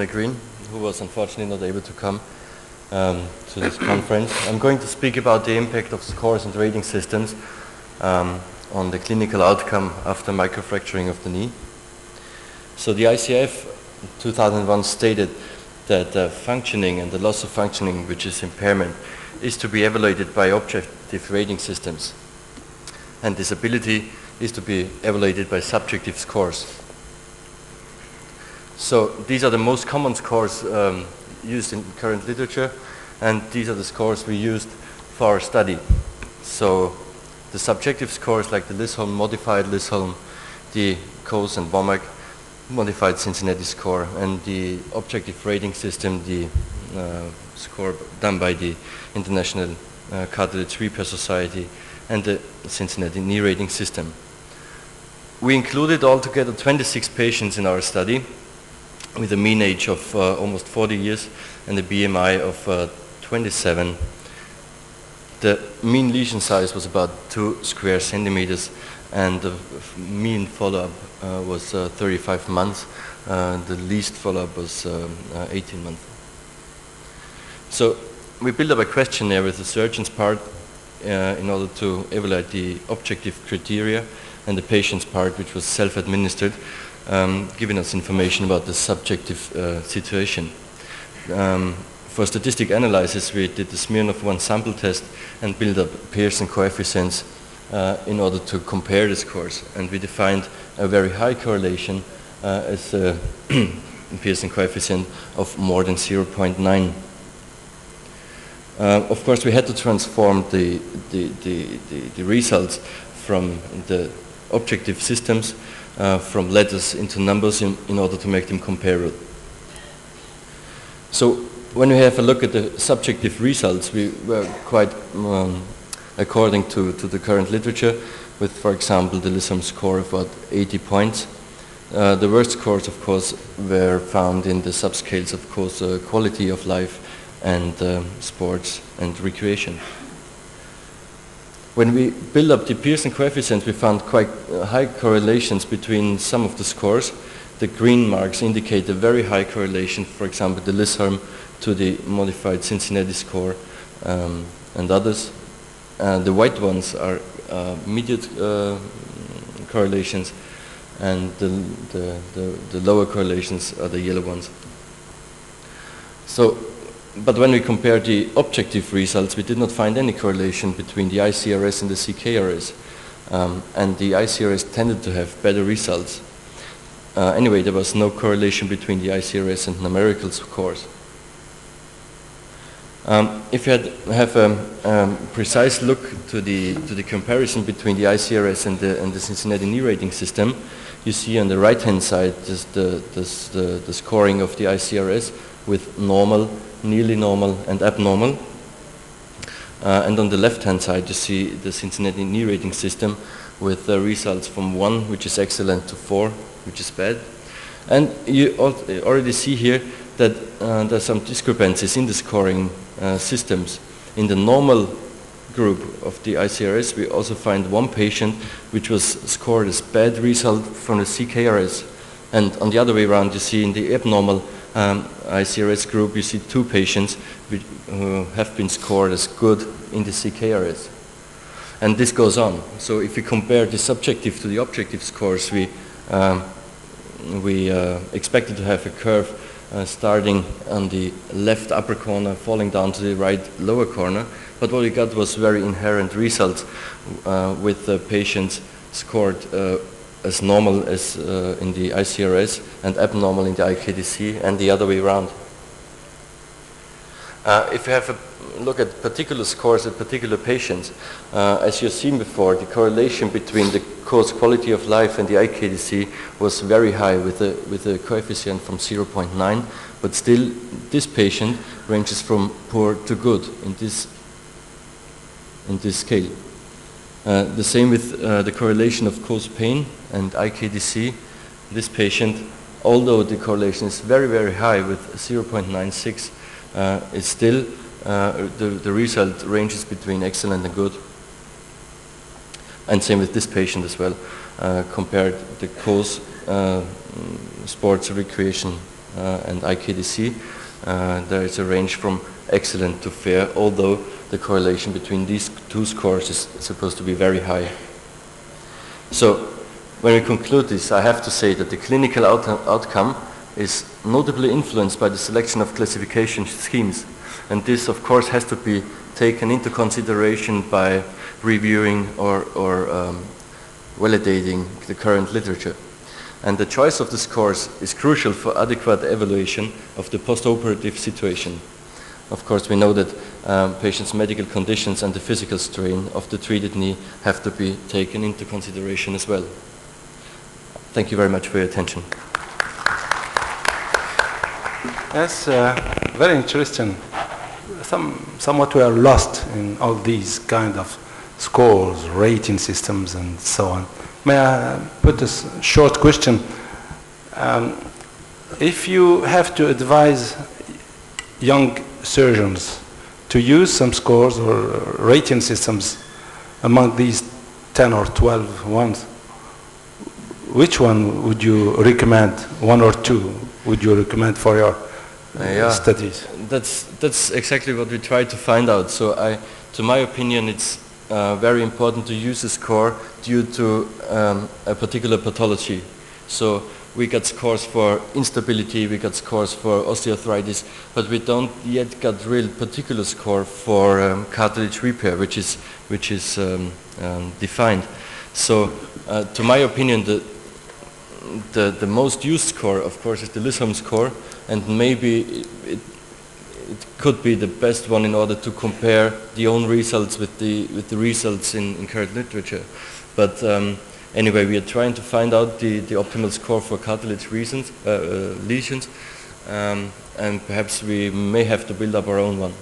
Green, who was unfortunately not able to come to this conference. I'm going to speak about the impact of scores and rating systems on the clinical outcome after microfracturing of the knee. So the ICRS 2001 stated that functioning and the loss of functioning, which is impairment, is to be evaluated by objective rating systems. And disability is to be evaluated by subjective scores. So these are the most common scores used in current literature, and these are the scores we used for our study. So the subjective scores like the Lissholm, modified Lissholm, the coeff and WOMAC, modified Cincinnati score, and the objective rating system, the score done by the International Cartilage Repair Society, and the Cincinnati knee rating system. We included altogether 26 patients in our study with a mean age of almost 40 years and a BMI of 27. The mean lesion size was about 2 square centimeters, and the mean follow-up was 35 months. The least follow-up was 18 months. So we built up a questionnaire with the surgeon's part in order to evaluate the objective criteria, and the patient's part, which was self-administered, giving us information about the subjective situation. For statistic analysis, we did the Smirnov 1 sample test and built up Pearson coefficients in order to compare the scores, and we defined a very high correlation as a Pearson coefficient of more than 0.9. Of course, we had to transform the results from the objective systems from letters into numbers in order to make them comparable. So when we have a look at the subjective results, we were quite according to the current literature, with, for example, the Lissholm score of about 80 points. The worst scores, of course, were found in the subscales of course quality of life and sports and recreation. When we build up the Pearson coefficients, we found quite high correlations between some of the scores. The green marks indicate a very high correlation, for example, the Lissholm to the modified Cincinnati score and others. The white ones are immediate correlations, and the lower correlations are the yellow ones. So, but when we compared the objective results, we did not find any correlation between the ICRS and the CKRS, and the ICRS tended to have better results. Anyway, there was no correlation between the ICRS and numerical scores. If you have a precise look to the comparison between the ICRS and the Cincinnati knee rating system, you see on the right-hand side the scoring of the ICRS with normal, nearly normal, and abnormal. And on the left-hand side, you see the Cincinnati knee rating system with results from 1, which is excellent, to 4, which is bad. And you already see here that there are some discrepancies in the scoring systems. In the normal group of the ICRS, we also find one patient which was scored as bad result from the CKRS. And on the other way around, you see in the abnormal ICRS group, you see 2 patients who have been scored as good in the CKRS. And this goes on. So if we compare the subjective to the objective scores, we expected to have a curve starting on the left upper corner, falling down to the right lower corner. But what we got was very inherent results with the patients scored as normal as in the ICRS and abnormal in the IKDC, and the other way around. If you have a look at particular scores at particular patients, as you've seen before, the correlation between the course quality of life and the IKDC was very high with a coefficient from 0.9, but still this patient ranges from poor to good in this scale. The same with the correlation of cause pain and IKDC. This patient, although the correlation is very, very high with 0.96, is still the result ranges between excellent and good. And same with this patient as well, compared the cause, sports, recreation, and IKDC, there is a range from excellent to fair, although the correlation between these two scores is supposed to be very high. So when we conclude this, I have to say that the clinical outcome is notably influenced by the selection of classification schemes, and this of course has to be taken into consideration by reviewing or validating the current literature. And the choice of the scores is crucial for adequate evaluation of the post-operative situation. Of course, we know that patients' medical conditions and the physical strain of the treated knee have to be taken into consideration as well. Thank you very much for your attention. That's very interesting. Somewhat we are lost in all these kind of scores, rating systems, and so on. May I put a short question? If you have to advise young surgeons to use some scores or rating systems among these 10 or 12 ones, which one would you recommend? One or two would you recommend for your studies? That's exactly what we try to find out. So to my opinion, it's very important to use a score due to a particular pathology. So we got scores for instability, we got scores for osteoarthritis, but we don't yet got real particular score for cartilage repair, which is defined. So to my opinion, the most used score, of course, is the Lissholm score, and maybe it could be the best one in order to compare the own results with the results in current literature. But anyway, we are trying to find out the optimal score for cartilage lesions, and perhaps we may have to build up our own one.